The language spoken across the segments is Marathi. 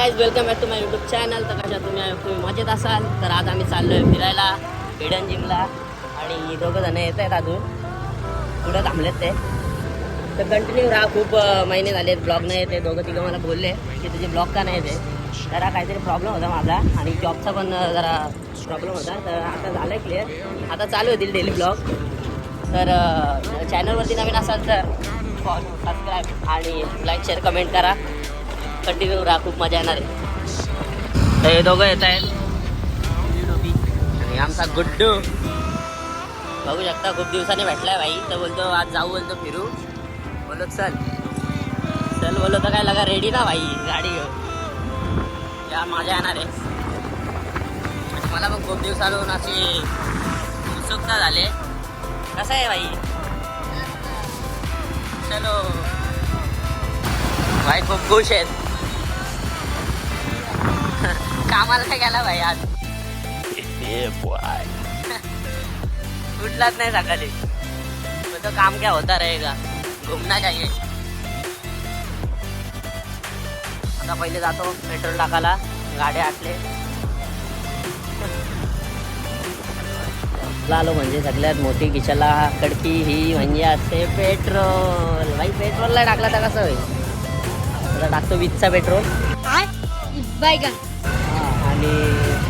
Guys welcome back to my YouTube channel. तर कशा तुम्ही मजेत असाल. तर आज आम्ही चाललोय फिरायला हिडन जिमला आणि दोघं जण येत आहेत अजून पुढं थांबलेत ते. तर कंटिन्यू राहा. खूप महिने झाले ब्लॉग नाही येते. दोघं तिघं मला बोलले की तुझे ब्लॉग का नाही येते. जरा काहीतरी प्रॉब्लेम होता माझा आणि जॉबचा पण जरा प्रॉब्लेम होता. तर आता झालं आहे क्लिअर. आता चालू होतील डेली ब्लॉग. तर चॅनलवरती नवीन असाल तर फॉलो सबस्क्राईब आणि लाईक शेअर कमेंट करा. कंटिन्यू राहा. खूप मजा येणार आहे. तर हे दोघं येत आहेत आणि आमचा गुड्डू बघू शकता. खूप दिवसाने भेटलाय भाई. तर बोलतो आज जाऊ, बोलतो फिरू. बोलतो चल चल बोलतो. तर काय लगा रेडी ना भाई गाडी घेऊन या. मजा येणार आहे. मला पण खूप दिवसांहून अशी उत्सुकता झाली. कसं आहे भाई. चलो भाई खूप खुश आहेत. कामाला काय गेला भाई आज. उठलाच नाही सकाळी. तो काम क्या होता रहेगा. घूमना चाहिए. आता पहिले जातो पेट्रोल टाकायला. गाड्या आटले आलो म्हणजे सगळ्यात मोठी किशाला कडकी ही म्हणजे असते पेट्रोल. भाई पेट्रोलला टाकला तर कसं होईल. आता टाकतो 20चा पेट्रोल आणि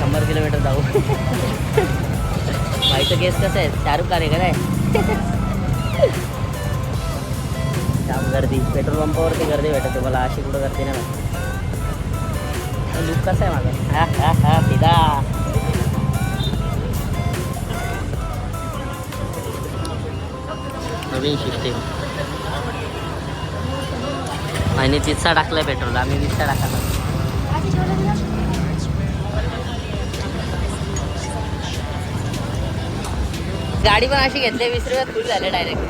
100 किलोमीटर जाऊ. भाईचं केस कसं आहे. शाहरुख खान आहे का नाही. जाम गर्दी. पेट्रोल पंपावरती गर्दी भेटते मला. अशी कुठं गर्दी नाही भेटत. लुक कसं आहे माझा. हा हा हा सीधा. नवीन सिस्टीम आणि 30चा टाकलाय पेट्रोल. आम्ही 20चा टाकला. गाडी पण अशी घेतली 20 रुपयात फुल झाले डायरेक्ट.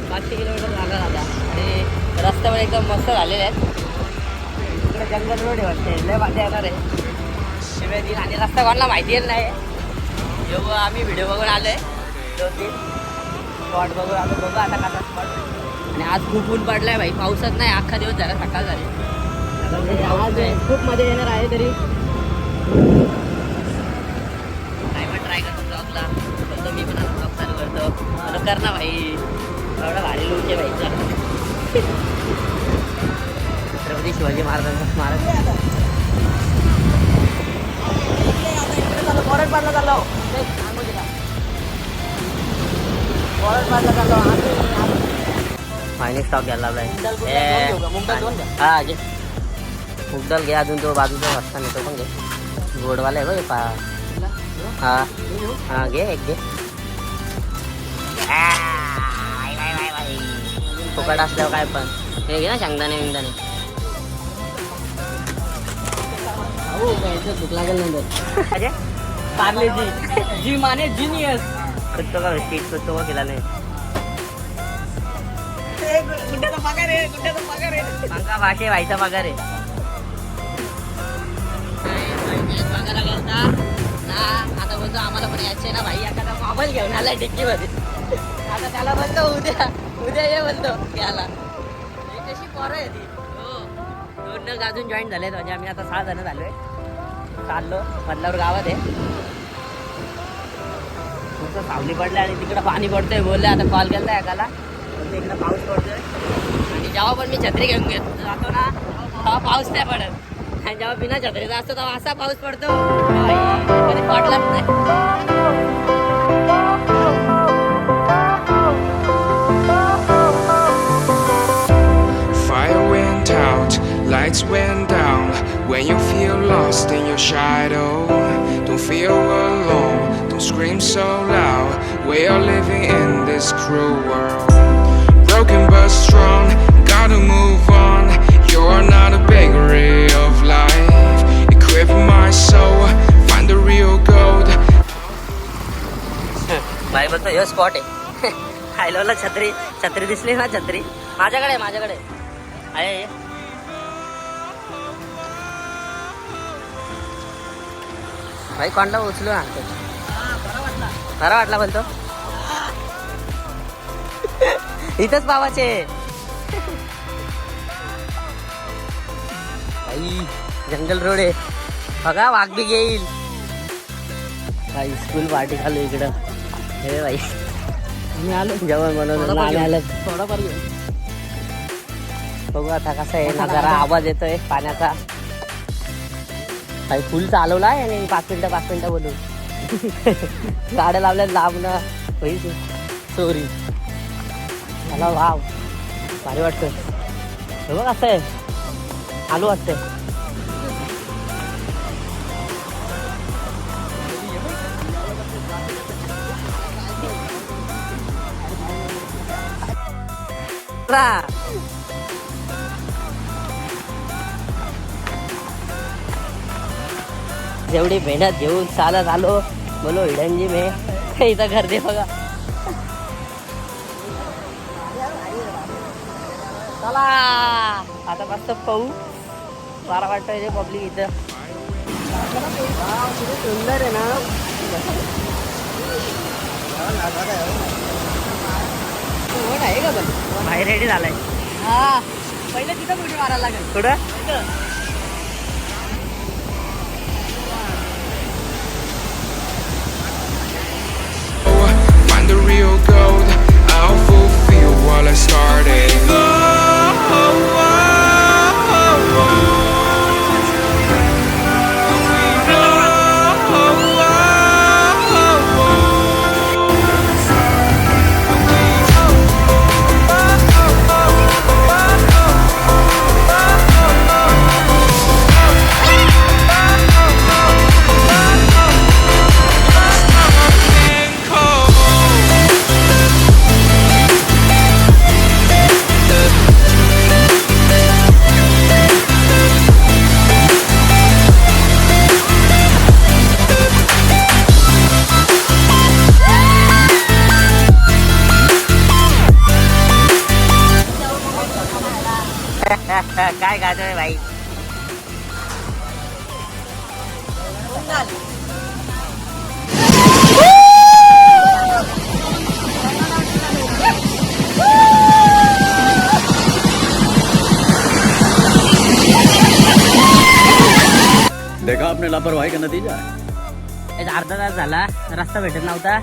500 किलोमीटर लागला आता. आणि रस्ते पण एकदम मस्त झालेले आहेत. इकडे जंगल रोड आहे वाटते. लय मजा येणार आहे. शिवाय दिन आणि रस्ता कोणाला माहिती नाही. जेव्हा आम्ही व्हिडिओ बघून आलोय 2-3 स्पॉट बघून आलो. बघू आता कसा स्पॉट. आणि आज खूप ऊन पडलाय भाई. पावसात नाही. अख्खा दिवस झाला. सकाळ झाली. आज खूप मजा येणार आहे. तरी ट्राय करतो ब्लॉगला. बोलतो मी पण आता ब्लॉग चालू करतो. कर ना भाई. एवढा भारी लुक आहे भाईचा. छत्रपती शिवाजी महाराजांचा स्मारक. फायनल स्टॉक घ्यायला लावलाय. हा घे मुगदल घे. अजून तो बाजूचा रस्ता नाही तो पण घे. गोडवाला आहे बघ. हा हा घे एक घे. फुकट असल्यावर काय पण हे घे ना. शेंगदाणे विंगदाणे. भूक लागेल नंतर. पार्ले जी माने जीनियस. कुत्तो का बिस्किट कुत्तो का खिलाने. पंखा भाषे व्हायचा पगार आहे. पगारा करता ना. आता बोलतो आम्हाला पण यायचे ना भाई. एखादा मोबाईल घेऊन आलाय डिक्कीमध्ये. आता त्याला बोलतो उद्या ये बोलतो घ्यायला. कशी पोरं आहे ती. हो 2 अजून जॉईन झालेत. म्हणजे आम्ही आता 6 जण झालोय. चाललो मधल्यावर गावात आहे. खूप सावली पडले आणि तिकडं पाणी पडतंय. बोलले आता कॉल केला एकाला. इकडं पाऊस पडतोय. आणि जेव्हा पण मी छत्री घेऊन जातो ना तेव्हा पाऊस नाही पडत. आणि जेव्हा बिना छत्रीचा असतो तेव्हा असा पाऊस पडतो. कधी पडलाच नाही. Fire went out, lights went down. When you feel lost in your shadow, don't feel alone, don't scream so loud. We are living in this cruel world. Broken but strong, gotta move on. You're not a bakery of life. Equip my soul, find the real gold. भाई बोलतो हे स्पॉट आहे. हायलोला छत्री दिसली ना. छत्री माझ्याकडे आहे. भाई कोणला उचलून आणतो. बरा वाटला बोलतो. इथंच बाबाचे. भाई जंगल रोड आहे बघा, वाघ बी घेईल भाई. स्कूल पार्टी चालू इकडं. हे भाई मी आलो जेवण बनवलं आलं. थोडाफार घेऊ. बघू आता कसं आहे ना, जरा आवाज येतोय पाण्याचा. काही फुल चालवला आहे आणि 5 मिनिटं बोलू. गाड्या लावल्या लांब ना होईल चोरी. मला वाव भारी वाटतं. हे बघ कसं आहे, आलो वाटतंय. जेवढी मेहनत घेऊन चालत आलो, बोलो हिडनजी मे इथं गर्दी बघा. चला आता मस्त पाहू. बारा वाटतोय पब्लिक इथं. सुंदर आहे ना. आहे का पण बाहेर रेडी झालाय. हा पहिले तिथं कुठे मारायला लागेल. कुठं Find the real gold, I'll fulfill what I started. काय गाजोय भाई. देखा आपने लापरवाही का नतीजा है. अर्धा तास झाला रस्ता भेटत नव्हता.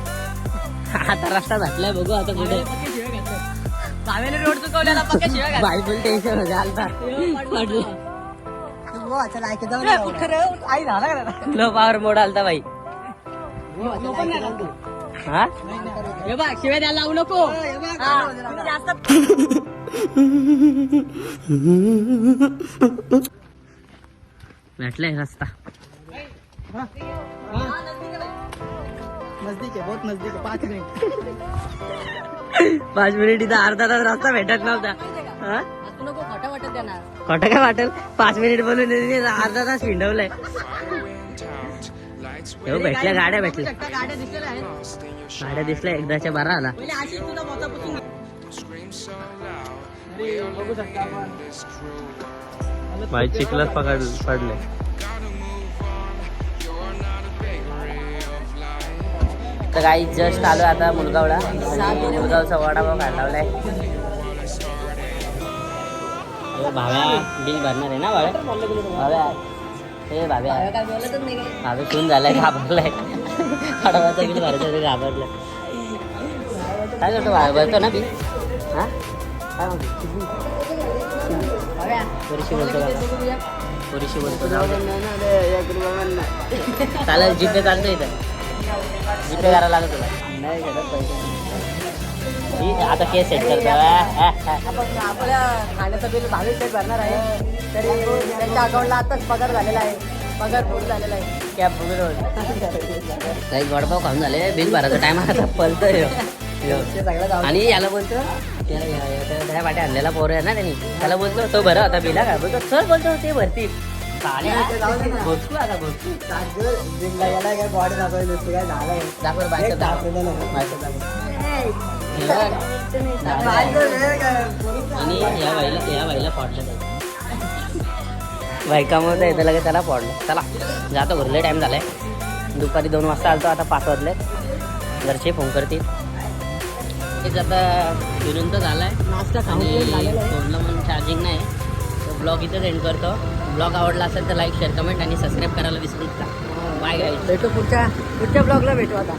आता रस्ता भेटलाय. बघू आता कुठे. कावेरी रोड चुकवल्याला पक्का शिवाय घाल. बाई फुल टेन्शन होते आलता. आई झाला का लो पावर मोड आलता भाई. हा हे बघ शिवाय द्यायला लावू नको. जास्त भेटलाय रस्ता. नजदीक आहे, बहुत नजदीक आहे. 5 मिनिट 5 मिनिट इथं अर्धा तास रस्ता भेटत नव्हता. हा नको खोटं वाटत देणार. खोटं काय वाटेल. 5 मिनिट बोलून अर्धा तास हिंडवलंय. हो भेटल्या गाड्या भेटल्या. गाड्या दिसलेल्या आहेत. गाड्या दिसल्या एकदाच्या 12 आला. पहिले अशी तुला मोतापासून बघू शकता आपण. भाई चिखलात पडले. तर काही जस्ट आलो आता मुलगावला. मुलगावचा वडापाव खायला लावलाय. भाव्या बिल भरणार आहे ना भाव्या. भाव्या हे भाव्या काय बोलतच नाही. भाव्या सून झालाय घाबरलाय. वडापावचा बिल भरायचं घाबरलाय. काय करतो भाव्या भरतो ना बिल. हा काय म्हणतो पुरीशी बोलतो का. पुरीशी बोलतो जाऊ दे. चालेल जीपे चालतो इथं. जीपे करायला लागत तुला. नाही करत पैसे. आता केस सेट करतो. आपण आपल्या खाण्याचं बिल 22 भरणार आहे. तरी त्यांच्या अकाउंटला आताच पगार झालेला आहे. पगार पूर्ण झालेला आहे. कॅब वगैरे काही वडापाव खाऊन झाले. बिल भरायचा टाइम आता पलतोय. आणि याला बोलतो त्या वाटे आणलेला पोर आहे ना त्यांनी. त्याला बोलतो तो भरा आता बिला काय बोलतो. सर बोलतो ते भरतील. भोसकू आता भोसकू बॉडी दाखवायची काय झालंय. दाखव बायचं आणि या बाईला पडलं बाई कामावर येतं लगेच त्याला पडलं. चला जातो घरले. टाइम झालाय. दुपारी 2 वाजता आलतो. आता 5 वाजले. घरचे फोन करतील. आता फिरून तर झालाय. नाश्ता खाऊन आणि फोनला म्हणून चार्जिंग नाही. तो ब्लॉग इथं एंड करतो. ब्लॉग आवडला असेल तर लाईक शेअर कमेंट आणि सबस्क्राईब करायला विसरू नका. Bye guys. भेटू पुढच्या ब्लॉगला भेटू आता.